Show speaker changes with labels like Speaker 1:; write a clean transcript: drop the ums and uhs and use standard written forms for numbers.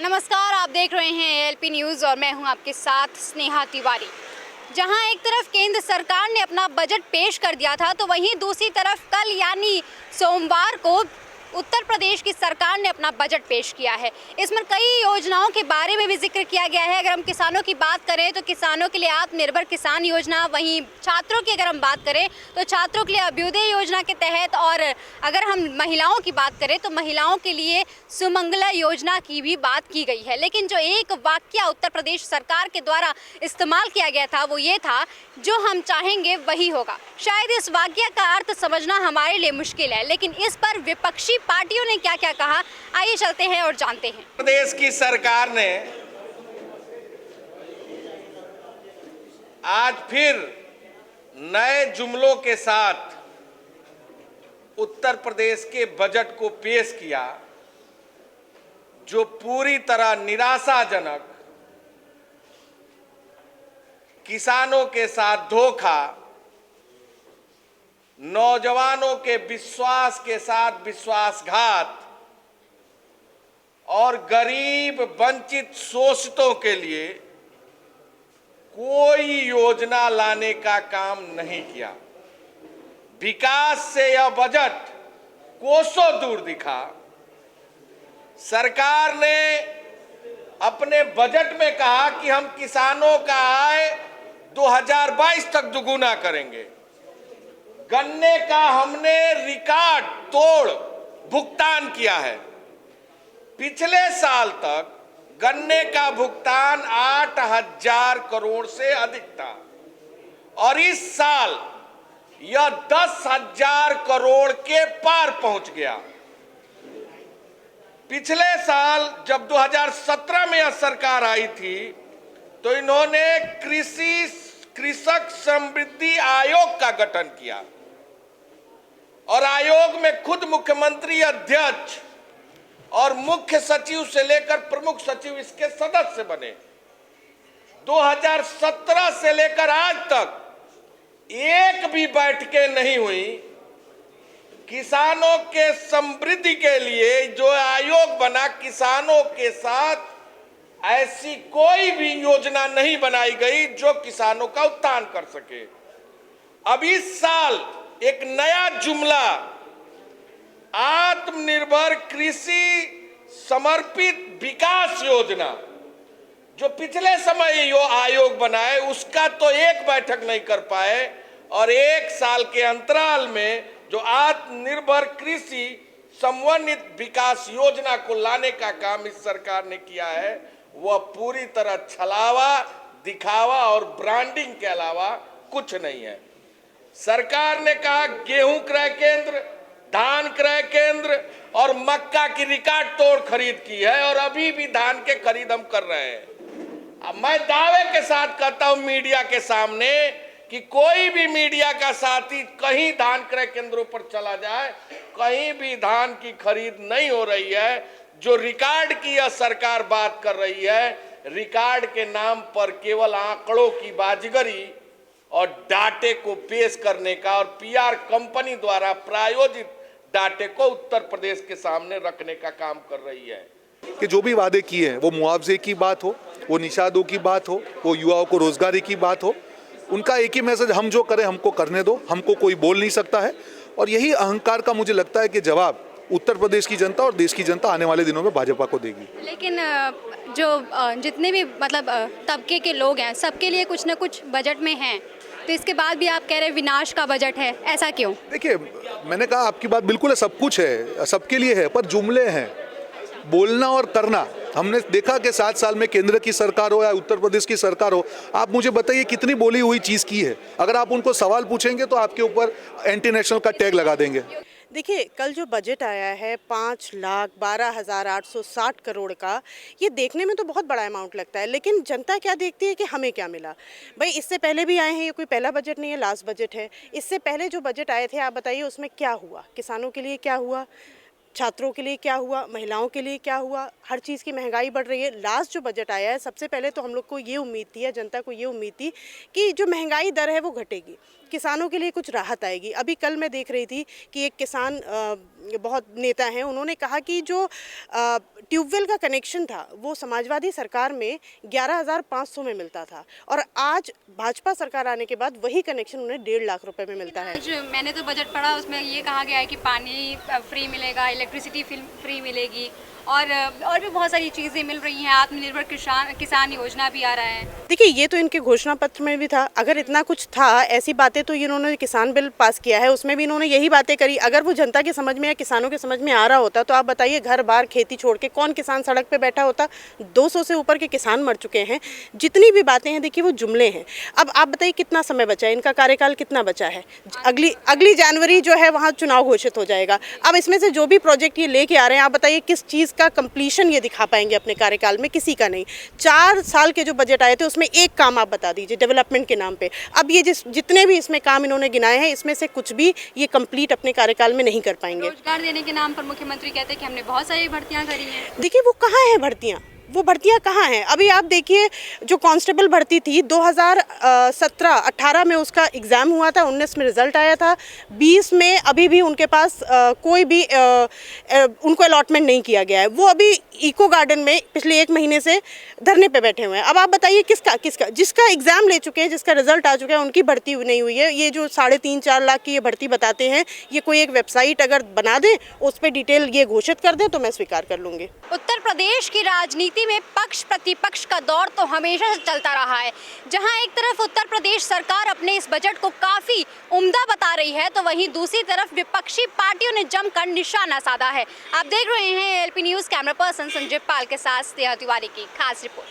Speaker 1: नमस्कार, आप देख रहे हैं एएलपी न्यूज़ और मैं हूं आपके साथ स्नेहा तिवारी। जहां एक तरफ केंद्र सरकार ने अपना बजट पेश कर दिया था, तो वहीं दूसरी तरफ कल यानी सोमवार को उत्तर प्रदेश की सरकार ने अपना बजट पेश किया है। इसमें कई योजनाओं के बारे में भी जिक्र किया गया है। अगर हम किसानों की बात करें तो किसानों के लिए आत्मनिर्भर किसान योजना, वहीं छात्रों की अगर हम बात करें तो छात्रों के लिए अभ्युदय योजना के तहत, और अगर हम महिलाओं की बात करें तो महिलाओं के लिए सुमंगला योजना की भी बात की गई है। लेकिन जो एक वाक्य उत्तर प्रदेश सरकार के द्वारा इस्तेमाल किया गया था वो ये था, जो हम चाहेंगे वही होगा। शायद इस वाक्य का अर्थ समझना हमारे लिए मुश्किल है, लेकिन इस पर विपक्षी पार्टियों ने क्या क्या कहा, आइए चलते हैं और जानते हैं।
Speaker 2: प्रदेश की सरकार ने आज फिर नए जुमलों के साथ उत्तर प्रदेश के बजट को पेश किया, जो पूरी तरह निराशाजनक, किसानों के साथ धोखा, नौजवानों के विश्वास के साथ विश्वासघात और गरीब वंचित शोषितों के लिए कोई योजना लाने का काम नहीं किया। विकास से यह बजट कोसों दूर दिखा। सरकार ने अपने बजट में कहा कि हम किसानों का आय 2022 तक दुगुना करेंगे। गन्ने का हमने रिकॉर्ड तोड़ भुगतान किया है। पिछले साल तक गन्ने का भुगतान 8,000 करोड़ से अधिक था और इस साल यह 10,000 करोड़ के पार पहुंच गया। पिछले साल जब 2017 में यह सरकार आई थी तो इन्होंने कृषक समृद्धि आयोग का गठन किया और आयोग में खुद मुख्यमंत्री अध्यक्ष और मुख्य सचिव से लेकर प्रमुख सचिव इसके सदस्य बने। 2017 से लेकर आज तक एक भी बैठकें नहीं हुई। किसानों के समृद्धि के लिए जो आयोग बना, किसानों के साथ ऐसी कोई भी योजना नहीं बनाई गई जो किसानों का उत्थान कर सके। अब इस साल एक नया जुमला, आत्मनिर्भर कृषि समर्पित विकास योजना, जो पिछले समय यो आयोग बनाए उसका तो एक बैठक नहीं कर पाए और एक साल के अंतराल में जो आत्मनिर्भर कृषि समन्वित विकास योजना को लाने का काम इस सरकार ने किया है, वह पूरी तरह छलावा, दिखावा और ब्रांडिंग के अलावा कुछ नहीं है। सरकार ने कहा गेहूं क्रय केंद्र, धान क्रय केंद्र और मक्का की रिकॉर्ड तोड़ खरीद की है और अभी भी धान के खरीद हम कर रहे हैं। अब मैं दावे के साथ कहता हूं मीडिया के सामने कि कोई भी मीडिया का साथी कहीं धान क्रय केंद्रों पर चला जाए, कहीं भी धान की खरीद नहीं हो रही है। जो रिकॉर्ड की यह सरकार बात कर रही है, रिकॉर्ड के नाम पर केवल आंकड़ों की बाजीगरी और डाटे को पेश करने का और पीआर कंपनी द्वारा प्रायोजित डाटे को उत्तर प्रदेश के सामने रखने का काम कर रही है।
Speaker 3: कि जो भी वादे किए हैं, वो मुआवजे की बात हो, वो निषादों की बात हो, वो युवाओं को रोजगारी की बात हो, उनका एक ही मैसेज, हम जो करें हमको करने दो, हमको कोई बोल नहीं सकता है। और यही अहंकार का मुझे लगता है कि जवाब उत्तर प्रदेश की जनता और देश की जनता आने वाले दिनों में भाजपा को देगी।
Speaker 1: लेकिन जो जितने भी तबके के लोग हैं, सबके लिए कुछ न कुछ बजट में हैं, तो इसके बाद भी आप कह रहे हैं विनाश का बजट है, ऐसा क्यों?
Speaker 3: देखिए, मैंने कहा आपकी बात बिल्कुल है, सब कुछ है, सबके लिए है, पर जुमले हैं, बोलना और करना। हमने देखा कि 7 साल में केंद्र की सरकार हो या उत्तर प्रदेश की सरकार हो, आप मुझे बताइए कितनी बोली हुई चीज़ की है। अगर आप उनको सवाल पूछेंगे तो आपके ऊपर एंटी नेशनल का टैग लगा देंगे।
Speaker 4: देखिए, कल जो बजट आया है 5,12,860 करोड़ का, ये देखने में तो बहुत बड़ा अमाउंट लगता है, लेकिन जनता क्या देखती है कि हमें क्या मिला। भाई, इससे पहले भी आए हैं, ये कोई पहला बजट नहीं है, लास्ट बजट है। इससे पहले जो बजट आए थे, आप बताइए उसमें क्या हुआ, किसानों के लिए क्या हुआ, छात्रों के लिए क्या हुआ, महिलाओं के लिए क्या हुआ। हर चीज़ की महंगाई बढ़ रही है। लास्ट जो बजट आया है, सबसे पहले तो हम लोग को ये उम्मीद थी या जनता को ये उम्मीद थी कि जो महंगाई दर है वो घटेगी, किसानों के लिए कुछ राहत आएगी। अभी कल मैं देख रही थी कि एक किसान बहुत नेता हैं, उन्होंने कहा कि जो ट्यूबवेल का कनेक्शन था वो समाजवादी सरकार में 11,500 में मिलता था और आज भाजपा सरकार आने के बाद वही कनेक्शन उन्हें 1.5 लाख रुपए में मिलता है।
Speaker 1: आज मैंने तो बजट पढ़ा, उसमें ये कहा गया है कि पानी फ्री मिलेगा, इलेक्ट्रिसिटी फ्री मिलेगी और भी बहुत सारी चीज़ें मिल रही हैं। आत्मनिर्भर किसान योजना भी आ रहा है।
Speaker 4: देखिए, ये तो इनके घोषणा पत्र में भी था। अगर इतना कुछ था, ऐसी बातें तो इन्होंने किसान बिल पास किया है उसमें भी इन्होंने यही बातें करी। अगर वो जनता के समझ में या किसानों के समझ में आ रहा होता तो आप बताइए, घर बार खेती छोड़ के कौन किसान सड़क पे बैठा होता। 200 से ऊपर के किसान मर चुके हैं। जितनी भी बातें हैं देखिए वो जुमले हैं। अब आप बताइए कितना समय बचा है, इनका कार्यकाल कितना बचा है। अगली जनवरी जो है वहाँ चुनाव घोषित हो जाएगा। अब इसमें से जो भी प्रोजेक्ट ये लेके आ रहे हैं, आप बताइए किस चीज़ का कंप्लीशन ये दिखा पाएंगे अपने कार्यकाल में। किसी का नहीं। 4 साल के जो बजट आए थे उसमें एक काम आप बता दीजिए डेवलपमेंट के नाम पे। अब ये जितने भी इसमें काम इन्होंने गिनाए हैं, इसमें से कुछ भी ये कंप्लीट अपने कार्यकाल में नहीं कर पाएंगे।
Speaker 1: रोजगार देने के नाम पर मुख्यमंत्री कहते हैं कि हमने बहुत सारी भर्तियां करी हैं।
Speaker 4: देखिए वो कहाँ है भर्तियाँ, वो भर्तियाँ कहाँ हैं। अभी आप देखिए, जो कांस्टेबल भर्ती थी 2017-18 में उसका एग्ज़ाम हुआ था, 19 में रिजल्ट आया था, 20 में अभी भी उनके पास कोई भी उनको अलॉटमेंट नहीं किया गया है। वो अभी इको गार्डन में पिछले 1 महीने से धरने पे बैठे हुए हैं। अब आप बताइए किसका जिसका एग्ज़ाम ले चुके हैं, जिसका रिजल्ट आ चुका है, उनकी भर्ती नहीं हुई है। ये जो 3.5-4 लाख की ये भर्ती बताते हैं, ये कोई एक वेबसाइट अगर बना दें, उस पर डिटेल ये घोषित कर दें तो मैं स्वीकार कर लूँगी।
Speaker 1: उत्तर प्रदेश की राजनीति में पक्ष प्रतिपक्ष का दौर तो हमेशा से चलता रहा है। जहां एक तरफ उत्तर प्रदेश सरकार अपने इस बजट को काफी उम्दा बता रही है, तो वहीं दूसरी तरफ विपक्षी पार्टियों ने जमकर निशाना साधा है। आप देख रहे हैं LP news, camera person Sanjay Pal के साथ स्नेहा तिवारी की खास रिपोर्ट।